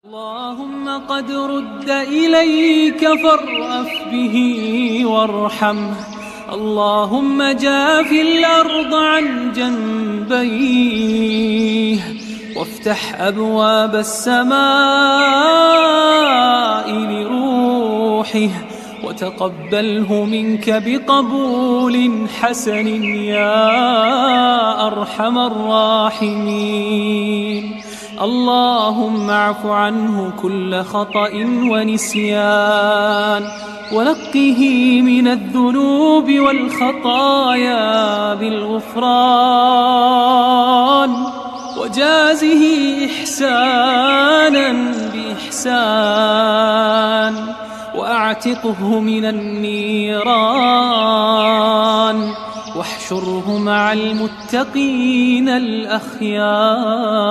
اللهم قد رد إليك فارأف به وارحمه. اللهم جاف الأرض عن جنبيه وافتح أبواب السماء لروحه وتقبله منك بقبول حسن يا أرحم الراحمين. اللهم اعف عنه كل خطأ ونسيان ونقه من الذنوب والخطايا بالغفران وجازه إحسانا بإحسان وأعتقه من النيران واحشره مع المتقين الأخيار.